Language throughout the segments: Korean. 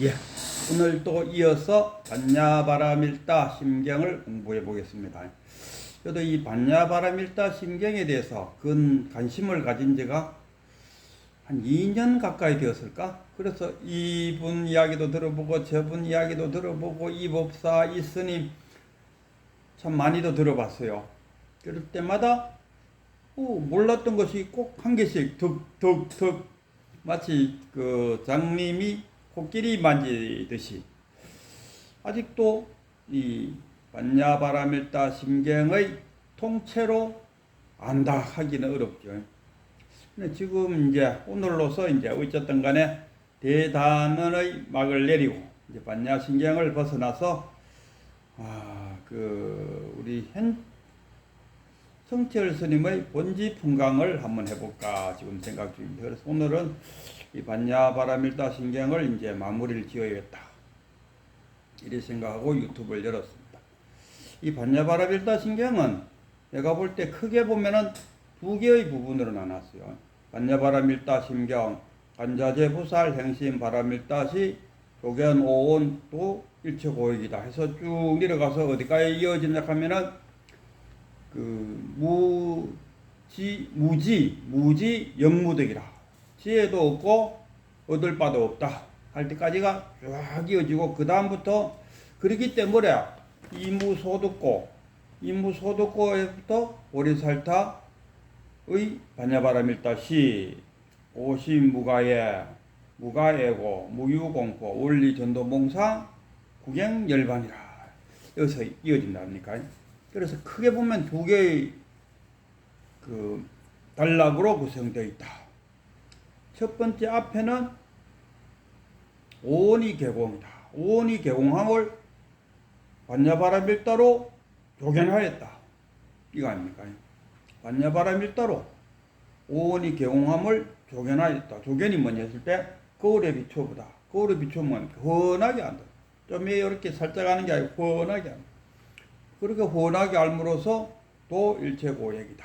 예, 오늘 또 이어서 반야바라밀다 심경을 공부해 보겠습니다. 저도 이 반야바라밀다 심경에 대해서 관심을 가진 지가 한 2년 가까이 되었을까? 그래서 이분 이야기도 들어보고 저분 이야기도 들어보고 이 법사, 이 스님 참 많이도 들어봤어요. 그럴 때마다 몰랐던 것이 꼭 한 개씩 득득득 마치 그 장님이 코끼리 만지듯이 아직도 이 반야바라밀다 심경의 통째로 안다 하기는 어렵죠. 근데 지금 이제 오늘로서 이제 어쨌든 간에 대단원의 막을 내리고 이제 반야심경을 벗어나서 우리 성철 스님의 본지 풍광을 한번 해볼까 지금 생각 중입니다. 그래서 오늘은 이 반야바라밀다 심경을 이제 마무리를 지어야겠다 이렇게 생각하고 유튜브를 열었습니다. 이 반야바라밀다 심경은 내가 볼 때 크게 보면은 두 개의 부분으로 나눴어요. 반야바라밀다 심경, 간자재 부살 행심 바라밀다시 조견 오온 또 일체고익이다 해서 쭉 내려가서 어디까지 이어지냐 하면은 무지 영무득이라 지혜도 없고 얻을 바도 없다 할 때까지가 쫙 이어지고 그 다음부터 그러기 때문에 이무소득고에부터 오리살타의 반야바라밀다시 오심무가예 무가예고 무유공포 원리전도몽상 구경열반이라 여기서 이어진다 합니까? 그래서 크게 보면 두 개의 단락으로 구성되어 있다. 첫 번째 앞에는 오온이 개공이다. 오온이 개공함을 반야바라밀다로 조견하였다. 이거 아닙니까? 반야바라밀다로 오온이 개공함을 조견하였다. 조견이 뭐냐 했을 때 거울에 비춰보다. 거울에 비추면 훤하게 안다. 좀 이렇게 살짝 하는 게 아니고 훤하게 안다. 그렇게 훤하게 알므로써 도 일체 고액이다.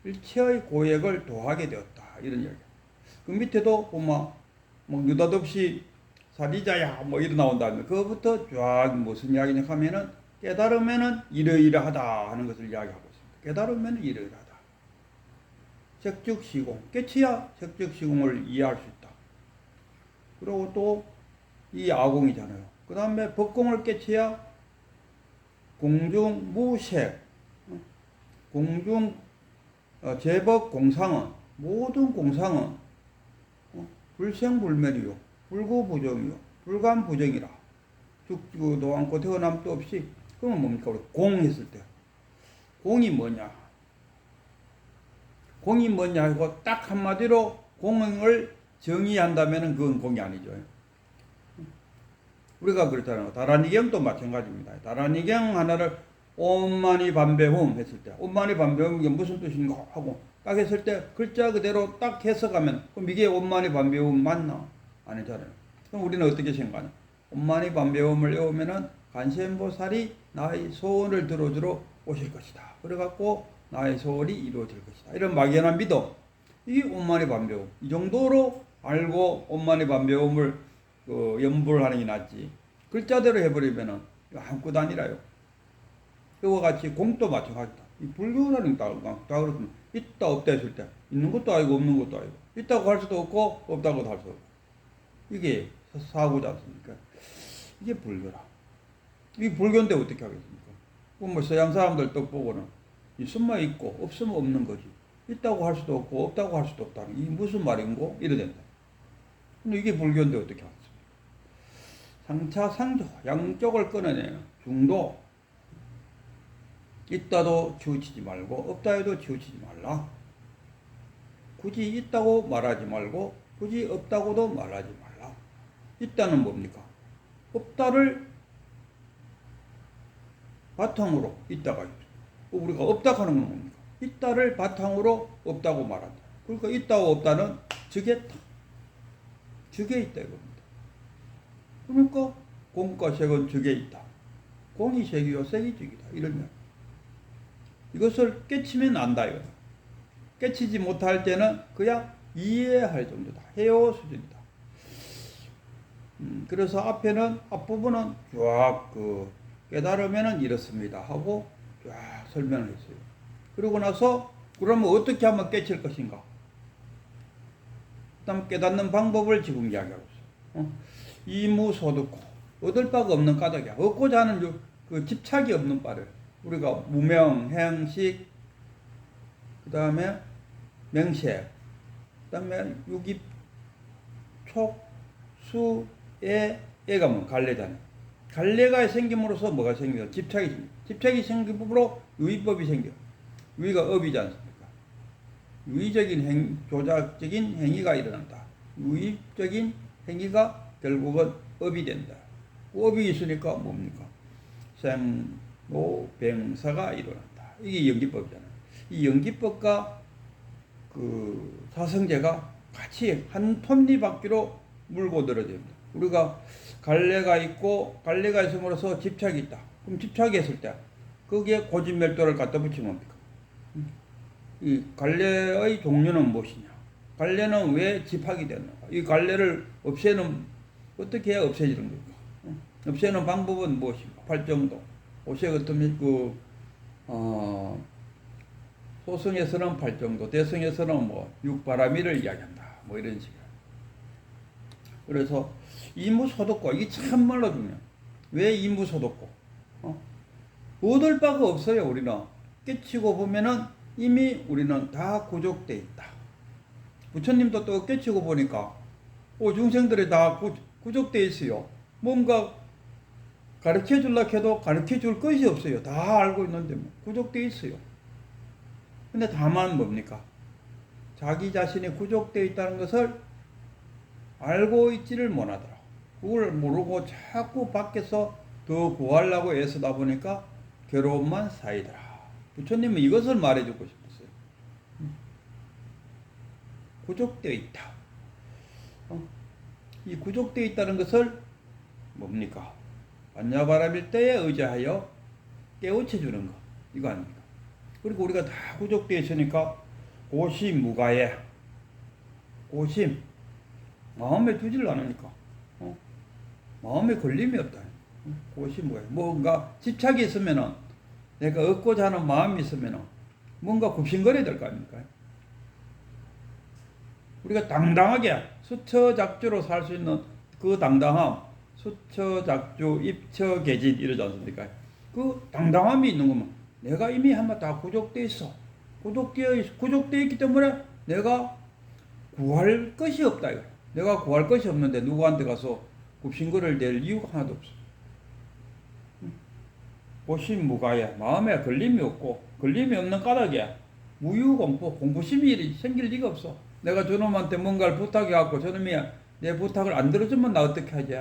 일체의 고액을 도하게 되었다. 이런 이야기. 그 밑에도 보면 뭐 느닷없이 사리자야 뭐 이런 나온다면 그거부터 쫙 무슨 이야기냐 하면은 깨달으면은 이러이러하다 하는 것을 이야기하고 있습니다. 깨달으면은 이러이러하다. 색즉시공 깨치야 색즉시공을 이해할 수 있다. 그리고 또 이 아공이잖아요. 그 다음에 법공을 깨치야 공중무색, 제법 공상은 모든 공상은 불생불멸이요, 불구부정이요, 불감부정이라 죽지도 않고 태어남도 없이. 그러면 뭡니까? 우리 공했을 때 공이 뭐냐? 공이 뭐냐 하고 딱 한마디로 공을 정의한다면 그건 공이 아니죠. 우리가 그렇잖아요. 다라니경도 마찬가지입니다. 다라니경 하나를 온만이 반배움 했을 때 온만이 반배움 이게 무슨 뜻인가 하고 딱 했을 때 글자 그대로 딱 해석하면 그럼 이게 온만이 반배움 맞나? 아니잖아요. 그럼 우리는 어떻게 생각하냐? 온만이 반배움을 외우면은 관세음보살이 나의 소원을 들어주러 오실 것이다. 그래갖고 나의 소원이 이루어질 것이다. 이런 막연한 믿음. 이게 온만이 반배움. 이 정도로 알고 온만이 반배움을 연불 하는 게 낫지. 글자대로 해버리면은 아무것도 아니라요. 이와 같이 공도 마찬가지다. 이 불교라는 다 그렇습니다. 있다 없다 했을 때 있는 것도 아니고 없는 것도 아니고 있다고 할 수도 없고 없다고도 할 수 없고 이게 사고지 않습니까? 이게 불교라. 이 불교인데 어떻게 하겠습니까? 뭐 서양 사람들 떡 보고는 있으면 있고 없으면 없는 거지. 있다고 할 수도 없고 없다고 할 수도 없다는 이 무슨 말인고 이러된다. 근데 이게 불교인데 어떻게 하겠습니까? 상차 상조 양쪽을 끊어내는 중도. 있다도 치우치지 말고 없다 해도 치우치지 말라. 굳이 있다고 말하지 말고 굳이 없다고도 말하지 말라. 있다는 뭡니까? 없다를 바탕으로 있다가 있죠. 우리가 없다 하는 건 뭡니까? 있다를 바탕으로 없다고 말한다. 그러니까 있다고 없다는 즉했다. 즉에 있다 이겁니다. 그러니까 공과 색은 즉에 있다. 공이 색이요 색이 즉이다. 이런 이야기. 이것을 깨치면 안다 이거다. 깨치지 못할 때는 그냥 이해할 정도다. 해요 수준이다. 그래서 앞에는 앞부분은 쫙 깨달으면은 이렇습니다 하고 쫙 설명을 했어요. 그러고 나서 그러면 어떻게 하면 깨칠 것인가? 그다음 깨닫는 방법을 지금 이야기하고 있어요. 이무소득고 얻을 바가 없는 까닭이야. 얻고자 하는 그 집착이 없는 바를 우리가 무명, 행식, 그 다음에 명색, 그 다음에 유기, 촉, 수, 애가 뭐 갈래잖아요. 갈래가 생김으로써 뭐가 생겨? 집착이 생겨. 집착이 생김으로 유의법이 생겨. 유의가 업이지 않습니까? 유의적인 조작적인 행위가 일어난다. 유의적인 행위가 결국은 업이 된다. 업이 있으니까 뭡니까? 생로병사가 일어난다. 이게 연기법이잖아요. 이 연기법과 그 사성제가 같이 한 톱니바퀴로 물고 늘어집니다. 우리가 갈래가 있고 갈래가 있음으로써 집착이 있다. 그럼 집착이 있을 때 거기에 고진멸도를 갖다 붙이면 뭡니까? 이 갈래의 종류는 무엇이냐? 갈래는 왜 집합이 되는가? 이 갈래를 없애는 어떻게 해야 없애지는 겁니까? 없애는 방법은 무엇인가? 팔정도. 옷에 어떤 소승에서는 팔정도, 대승에서는 육바라미를 이야기한다. 뭐 이런 식이야. 그래서 이무소득고 이게 참말로 중요해. 왜 이무소득고? 얻을 바가 없어요. 우리는 깨치고 보면은 이미 우리는 다 구족돼 있다. 부처님도 또 깨치고 보니까 중생들이 다 구족돼 있어요. 뭔가 가르쳐 주려고 해도 가르쳐 줄 것이 없어요. 다 알고 있는데 구족돼 있어요. 근데 다만 뭡니까? 자기 자신이 구족돼 있다는 것을 알고 있지를 못하더라. 그걸 모르고 자꾸 밖에서 더 구하려고 애쓰다 보니까 괴로움만 쌓이더라. 부처님은 이것을 말해주고 싶었어요. 구족되어 있다. 이 구족되어 있다는 것을 뭡니까? 반야바라밀대에 의지하여 깨우쳐주는 것. 이거 아닙니까? 그리고 우리가 다 구족되어 있으니까 고심무가에 고심 마음에 두질 않으니까 마음에 걸림이 없다. 고심무가에 뭔가 집착이 있으면은 내가 얻고자 하는 마음이 있으면 뭔가 굽신거려야 될 거 아닙니까? 우리가 당당하게 수처작주로 살 수 있는 그 당당함, 수처작주, 입처계진 이러지 않습니까? 그 당당함이 있는 거면 내가 이미 한번 다 구족되어 있어. 구족되어 있기 때문에 내가 구할 것이 없다. 이거. 내가 구할 것이 없는데 누구한테 가서 굽신거릴 될 이유가 하나도 없어. 고심무가에 마음에 걸림이 없고 걸림이 없는 까닭에 무유공포 공부심이 생길 리가 없어. 내가 저놈한테 뭔가를 부탁해갖고 저놈이 내 부탁을 안 들어주면 나 어떻게 하지?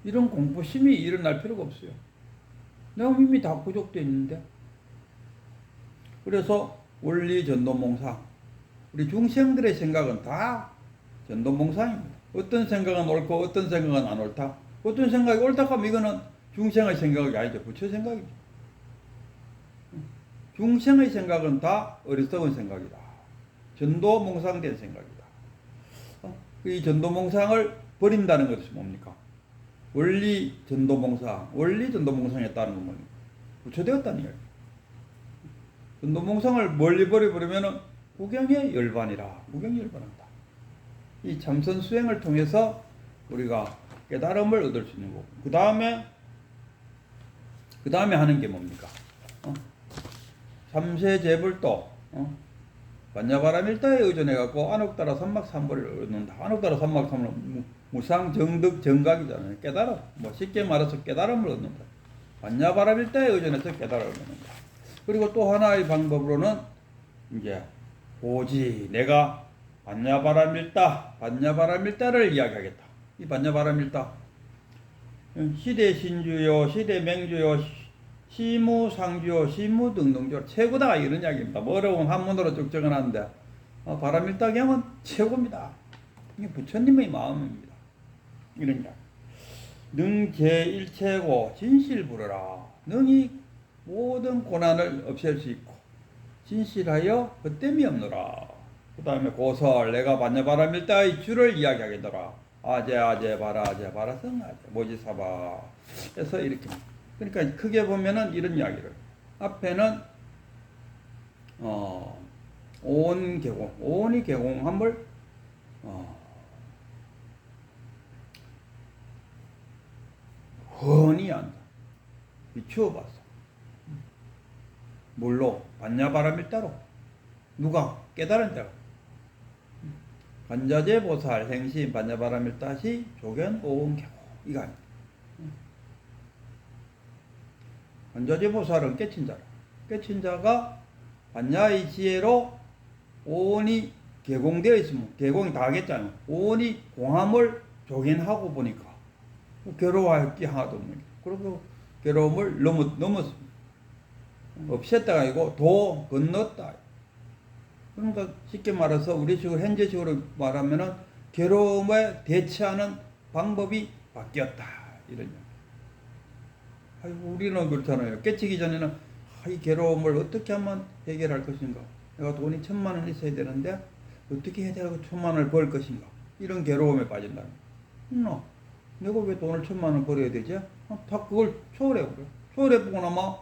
이런 공포심이 일어날 필요가 없어요. 내가 이미 다 구족되어 있는데. 그래서 원리 전도몽상 우리 중생들의 생각은 다 전도몽상입니다. 어떤 생각은 옳고 어떤 생각은 안 옳다. 어떤 생각이 옳다 하면 이거는 중생의 생각이 아니죠. 부처 생각이죠. 중생의 생각은 다 어리석은 생각이다. 전도몽상된 생각이다. 이 전도몽상을 버린다는 것이 뭡니까? 원리 전도몽상에 따른 건 뭡니까? 부처되었다는 이야기. 전도몽상을 멀리 버려버리면은 구경에 열반이라. 구경에 열반한다. 이 참선 수행을 통해서 우리가 깨달음을 얻을 수 있는 거고. 그 다음에 하는 게 뭡니까? 삼세제불도, 반야바라밀다에 의존해갖고 안옥따라 삼막삼보를 얻는다. 안옥따라 삼막삼보는 무상정득 정각이잖아요. 깨달음. 쉽게 말해서 깨달음을 얻는다. 반야바라밀다에 의존해서 깨달음을 얻는다. 그리고 또 하나의 방법으로는 이제 오지 내가 반야바라밀다를 이야기하겠다. 이 반야바라밀다 시대신주요, 시대맹주요, 시무상주요, 시무등등주요 최고다 이런 이야기입니다. 어려운 한문으로 쭉 적어놨는데 바라밀다경은 최고입니다. 이게 부처님의 마음입니다. 이런 이야기. 능제일체고 진실부러라. 능이 모든 고난을 없앨 수 있고 진실하여 헛됨이 없노라. 그 다음에 고설 내가 반야바라밀다의 주를 이야기하겠더라. 아제 바라 성아제 모지사바 해서 이렇게. 그러니까 크게 보면은 이런 이야기를 앞에는 온 개공, 온이 개공함을 훤히 안다. 비추어 봤어. 물로 반야바람일 따로 누가 깨달은 자가 관자재 보살 행신 반야바람일 따시 조견 오온 개공 이거 아니야. 관자재 보살은 깨친 자라. 깨친 자가 반야의 지혜로 오온이 개공되어 있으면 개공이 다 하겠잖아요. 오온이 공함을 조견하고 보니까 괴로워할 게 하나도 없는 게. 그리고 괴로움을 넘었습니다. 없앴다가 아니고 도 건넜다. 그러니까 쉽게 말해서 우리식으로 현재식으로 말하면은 괴로움에 대처하는 방법이 바뀌었다. 이런 얘기. 아이고, 우리는 그렇잖아요. 깨치기 전에는 이 괴로움을 어떻게 하면 해결할 것인가. 내가 돈이 1,000만 원 있어야 되는데 어떻게 해야 되고 1,000만 원을 벌 것인가. 이런 괴로움에 빠진다. 내가 왜 돈을 1,000만 원 벌어야 되지? 다 그걸 초월해버려. 초월해보고 나면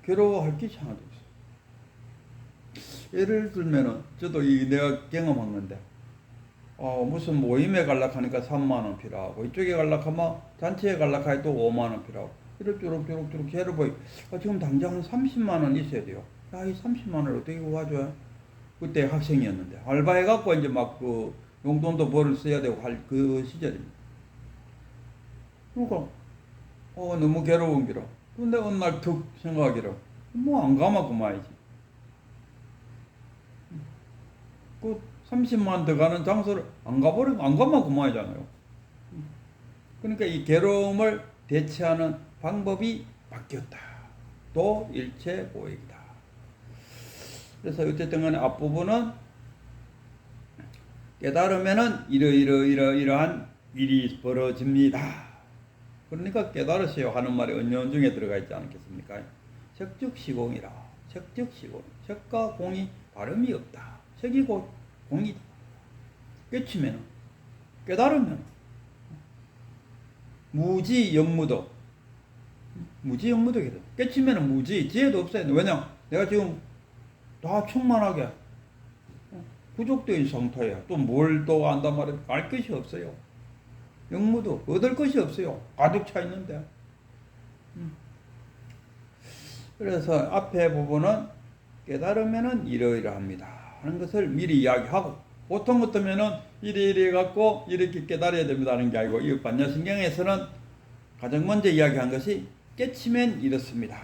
괴로워할 게 하나도 없어. 예를 들면은 저도 내가 경험한 건데 무슨 모임에 갈락하니까 3만 원 필요하고 이쪽에 갈락하면 단체에 갈락하니 또 5만 원 필요하고 이렇게 해를 보이 지금 당장 30만 원 있어야 돼요. 야, 이 30만 원을 어떻게 구해줘요? 그때 학생이었는데 알바해갖고 이제 막 그 용돈도 벌을 써야 되고 할 그 시절입니다. 그러니까 너무 괴로운 기로. 근데 어느 날 툭 생각하기로 뭐 안 가면 그만이지. 그 30만 더 가는 장소를 안 가면 그만이잖아요. 그러니까 이 괴로움을 대체하는 방법이 바뀌었다. 또 일체 고액이다. 그래서 어쨌든 간에 앞부분은 깨달으면은 이러한 일이 벌어집니다. 그러니까 깨달으세요 하는 말이 언연중에 들어가 있지 않겠습니까? 색즉시공이라. 색즉시공. 색과 공이 발음이 없다. 색이 공이다. 깨치면은 깨달으면 무지 영무도. 무지 영무도거든. 깨치면은 무지 지혜도 없어요. 왜냐? 내가 지금 다 충만하게 부족된 상태야. 또 뭘 또 안단 말이야. 알 것이 없어요. 영무도 얻을 것이 없어요. 가득 차 있는데. 그래서 앞에 부분은 깨달으면은 이러이러합니다 하는 것을 미리 이야기하고, 보통 같으면은 이래 갖고 이렇게 깨달아야 됩니다 하는 게 아니고, 이 반야신경에서는 가장 먼저 이야기한 것이 깨치면 이렇습니다.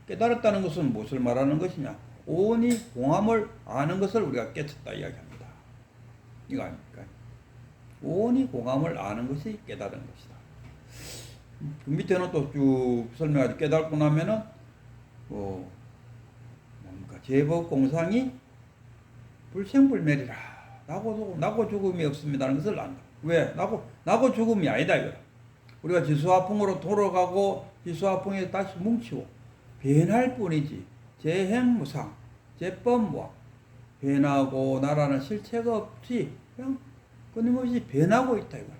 깨달았다는 것은 무엇을 말하는 것이냐? 온이 공함을 아는 것을 우리가 깨쳤다 이야기합니다. 이거 아닙니까? 온이 공함을 아는 것이 깨달은 것이다. 그 밑에는 또 쭉 설명하지. 깨닫고 나면은 뭡니까? 제법 공상이 불생불멸이라. 나고 죽음이 없습니다는 것을 안다. 왜? 나고 죽음이 아니다 이거라. 우리가 지수화풍으로 돌아가고 지수화풍에 다시 뭉치고 변할 뿐이지 재행무상, 재법무학, 변하고 나라는 실체가 없이 그냥 끊임없이 변하고 있다 이거야.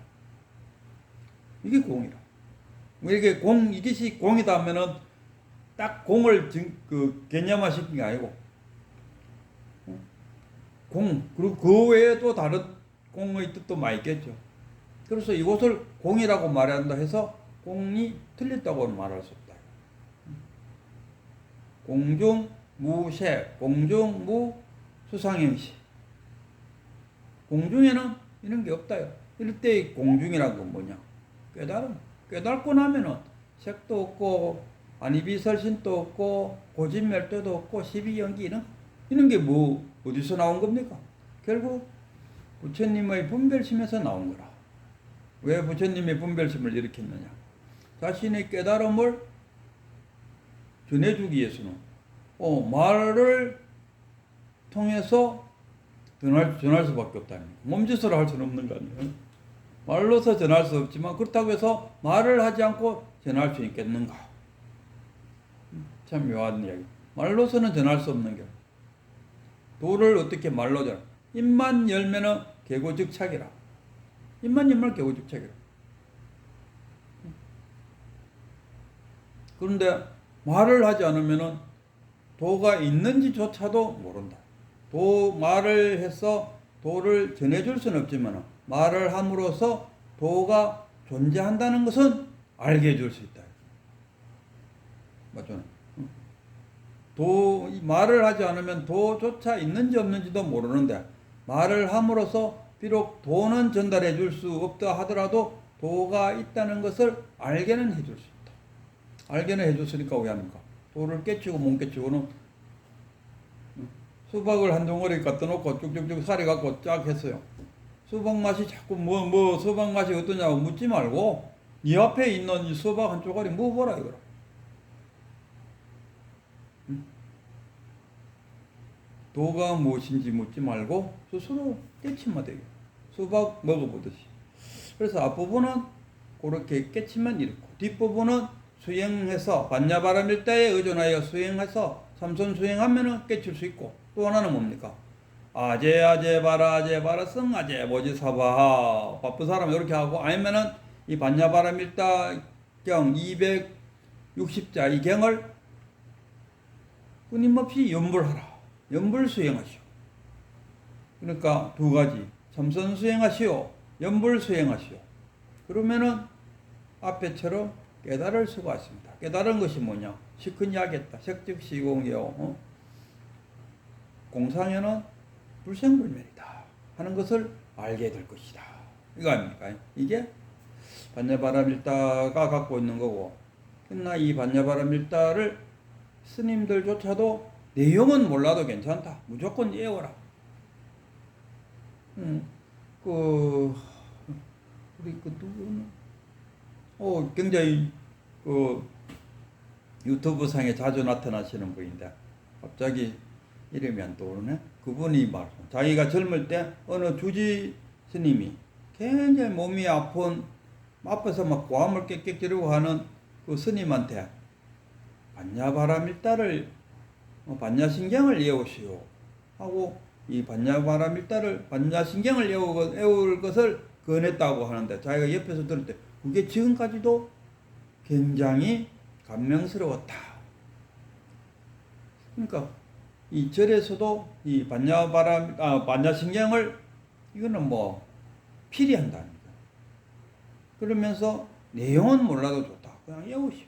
이게 공이라. 이것이 공이다 하면은 딱 공을 개념화 시킨 게 아니고, 그리고 그 외에 또 다른 공의 뜻도 많이 있겠죠. 그래서 이것을 공이라고 말한다 해서 공이 틀렸다고는 말할 수 없다. 공중무색, 공중무수상행시. 공중에는 이런 게 없다요. 이럴 때 공중이란 건 뭐냐? 깨닫고 나면은 색도 없고 안이비설신도 없고 고진멸도도 없고 시비연기 이런 게 뭐 어디서 나온 겁니까? 결국 부처님의 분별심에서 나온 거라. 왜 부처님의 분별심을 일으켰느냐? 자신의 깨달음을 전해주기 위해서는 말을 통해서 전할 수밖에 없다. 몸짓으로 할 수는 없는 거 아니에요. 말로서 전할 수 없지만 그렇다고 해서 말을 하지 않고 전할 수 있겠는가? 참 묘한 이야기. 말로서는 전할 수 없는 게 도를 어떻게 말로 전할? 입만 열면은 개고즉착이라. 입만 개구직책이라. 그런데 말을 하지 않으면은 도가 있는지조차도 모른다. 말을 해서 도를 전해줄 수는 없지만 말을 함으로써 도가 존재한다는 것은 알게 해줄 수 있다. 맞죠? 말을 하지 않으면 도조차 있는지 없는지도 모르는데 말을 함으로써 비록 도는 전달해 줄 수 없다 하더라도 도가 있다는 것을 알게는 해줄 수 있다. 알게는 해줬으니까 왜 합니까? 도를 깨치고 못 깨치고는 수박을 한 덩어리 갖다 놓고 쭉쭉쭉 사리 갖고 쫙 했어요. 수박 맛이 자꾸 수박 맛이 어떠냐고 묻지 말고 네 앞에 있는 이 수박 한 쪼가리 먹어보라 이거라. 도가 무엇인지 묻지 말고 스스로 깨치면 돼요. 수박 먹어보듯이. 그래서 앞부분은 그렇게 깨치면 이렇고 뒷부분은 수행해서 반야바라밀다에 의존하여 수행해서 삼선 수행하면은 깨칠 수 있고 또 하나는 뭡니까? 아제 바라 성아제 모지사바하 바쁜 사람 이렇게 하고 아니면은 이 반야바라밀다 경 260자 이 경을 끊임없이 연불하라. 연불 수행하시오. 그러니까 두 가지. 삼선 수행하시오. 연불 수행하시오. 그러면은 앞에처럼 깨달을 수가 있습니다. 깨달은 것이 뭐냐? 시큰야겠다. 색즉시공이요. 공상에는 불생불멸이다 하는 것을 알게 될 것이다. 이거 아닙니까? 이게 반야바라밀다가 갖고 있는 거고, 그러나 이 반야바라밀다를 스님들조차도 내용은 몰라도 괜찮다. 무조건 외워라. 우리 누구는 굉장히 유튜브 상에 자주 나타나시는 분인데 갑자기 이름이 안 떠오르네. 그분이 자기가 젊을 때 어느 주지 스님이 굉장히 몸이 아파서 막 고함을 깨끗 지르고 하는 그 스님한테 반야바라밀다를 반야신경을 외우시오 하고 이 반야신경을 외울 것을 권했다고 하는데 자기가 옆에서 들을 때 그게 지금까지도 굉장히 감명스러웠다. 그러니까 이 절에서도 이 반야신경을 이거는 필요한다는 거예요. 그러면서 내용은 몰라도 좋다. 그냥 외우시오.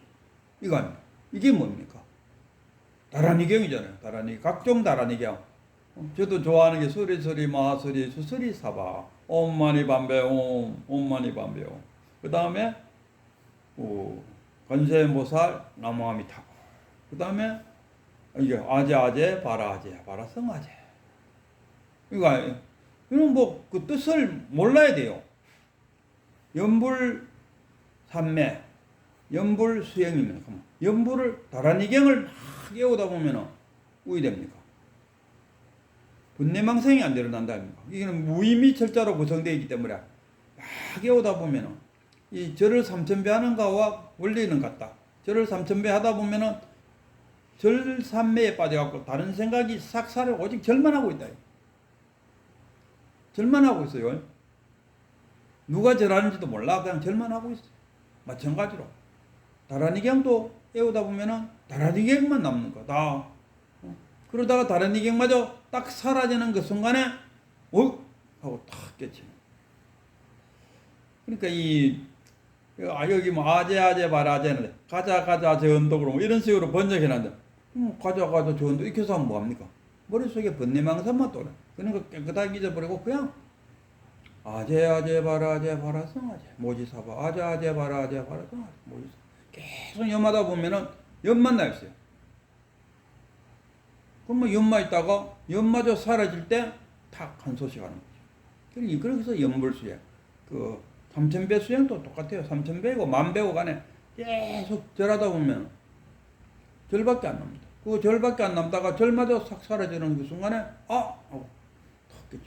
이거 아닙니까? 이게 뭡니까? 다라니경이잖아요. 각종 다라니경. 저도 좋아하는 게 수리수리 마하수리 수수리 사바 옴마니 밤배 옴마니 밤배 옴. 그 다음에 관세음보살 나무아미타불. 그 다음에 이게 아제 바라 성아제. 이거 그 뜻을 몰라야 돼요. 연불 삼매, 연불 수행이면 연불을 다라니경을 막 외우다 보면은 우이 됩니까? 분내망상이 안 일어난다 아닙니까? 이거는 무의미 철자로 구성되어 있기 때문에 막 외우다 보면은 이 절을 삼천배 하는 거와 원리는 같다. 절을 삼천배 하다 보면은 절 삼매에 빠져갖고 다른 생각이 싹 사려 오직 절만 하고 있다. 절만 하고 있어요. 누가 절하는지도 몰라. 그냥 절만 하고 있어. 마찬가지로 다라니경도 외우다 보면은 다라니경만 남는 거다. 그러다가 다라니경마저 딱 사라지는 그 순간에 하고 탁 깨치는. 그러니까 여기 아제 바라제는 가자 저 언덕으로 이런 식으로 번역해놨는데 가자 저 언덕 이렇게 해서 하면 뭐합니까? 머릿속에 번뇌망상만 떠나. 그런 거 깨끗하게 잊어버리고 그냥 아제 바라 성아제 모지사바 아제 바라 성아제 모지사바 계속 염하다 보면은 염만 나 있어요. 그러면 염마 있다가 염마저 사라질 때 탁 한 소식 하는 거죠. 그래서 염불수행 삼천배 수행도 똑같아요. 삼천배고 만배고 간에 계속 절하다 보면 절밖에 안 남니다. 그 절밖에 안 남다가 절마저 싹 사라지는 그 순간에 하고 탁 깨쳐.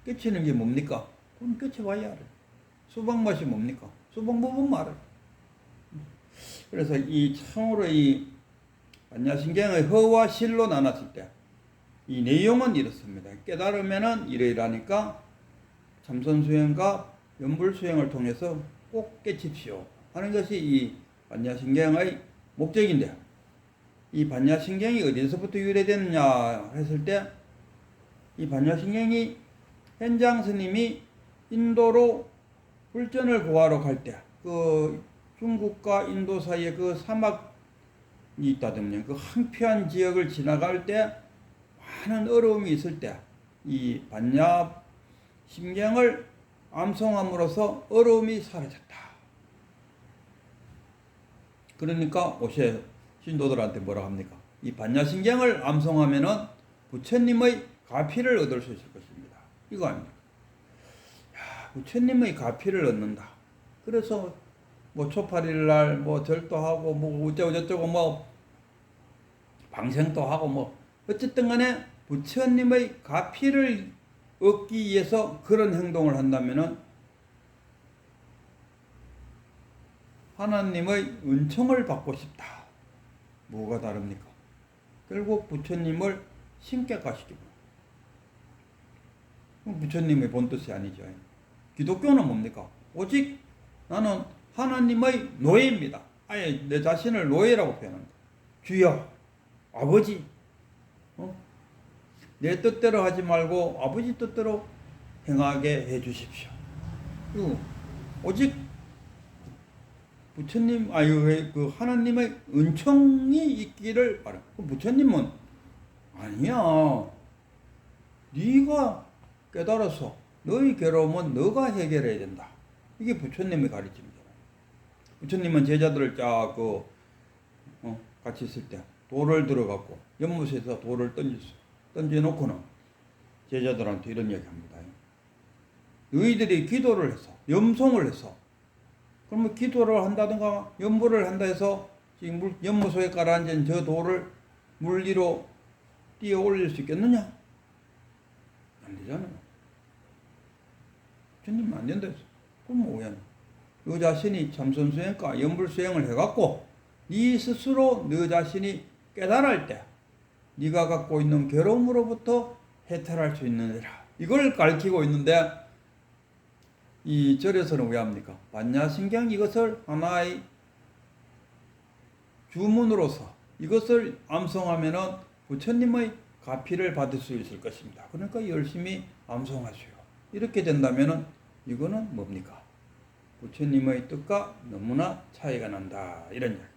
깨치는 게 뭡니까? 그럼 깨쳐봐야 알아요. 수박 맛이 뭡니까? 수박 먹으면 말아요. 그래서 참으로 반야신경의 허와 실로 나눴을 때 이 내용은 이렇습니다. 깨달으면은 이러이러하니까 참선수행과 염불수행을 통해서 꼭 깨칩시오 하는 것이 이 반야신경의 목적인데, 이 반야신경이 어디서부터 유래됐느냐 했을 때, 이 반야신경이 현장 스님이 인도로 불전을 구하러 갈 때, 그 중국과 인도 사이에 그 사막이 있다든지 그 한피한 지역을 지나갈 때 많은 어려움이 있을 때 이 반야심경을 암송함으로써 어려움이 사라졌다. 그러니까 오세 신도들한테 뭐라 합니까? 이 반야심경을 암송하면은 부처님의 가피를 얻을 수 있을 것입니다. 이거 아닙니까? 야, 부처님의 가피를 얻는다. 그래서 뭐 초팔일날 뭐 절도하고 뭐 어쩌고 뭐 방생도 하고 뭐 어쨌든 간에 부처님의 가피를 얻기 위해서 그런 행동을 한다면은 하나님의 은총을 받고 싶다. 뭐가 다릅니까? 결국 부처님을 신격화시키고, 부처님의 본뜻이 아니죠. 기독교는 뭡니까? 오직 나는 하나님의 노예입니다. 아예 내 자신을 노예라고 표현합니다. 주여, 아버지, 내 뜻대로 하지 말고 아버지 뜻대로 행하게 해 주십시오. 오직 부처님, 그 하나님의 은총이 있기를 바라. 부처님은 아니야. 네가 깨달아서 너의 괴로움은 너가 해결해야 된다. 이게 부처님의 가르침이잖아요. 부처님은 제자들을 같이 있을 때 돌을 들어갖고 연못에서 돌을 던져놓고는 제자들한테 이런 이야기 합니다. 너희들이 기도를 해서, 염송을 해서, 그러면 기도를 한다든가 염불을 한다 해서 지금 연못속에 가라앉은 저 돌을 물 위로 띄어 올릴 수 있겠느냐? 안 되잖아요. 주님은 안 된다 했어. 그럼 뭐야? 너 자신이 참선수행과 염불수행을 해갖고 네 스스로 너 자신이 깨달을 때 네가 갖고 있는 괴로움으로부터 해탈할 수 있느니라. 이걸 가르치고 있는데 이 절에서는 왜 합니까? 반야신경 이것을 하나의 주문으로서 이것을 암송하면은 부처님의 가피를 받을 수 있을 것입니다. 그러니까 열심히 암송하세요. 이렇게 된다면은 이거는 뭡니까? 부처님의 뜻과 너무나 차이가 난다. 이런 이야기.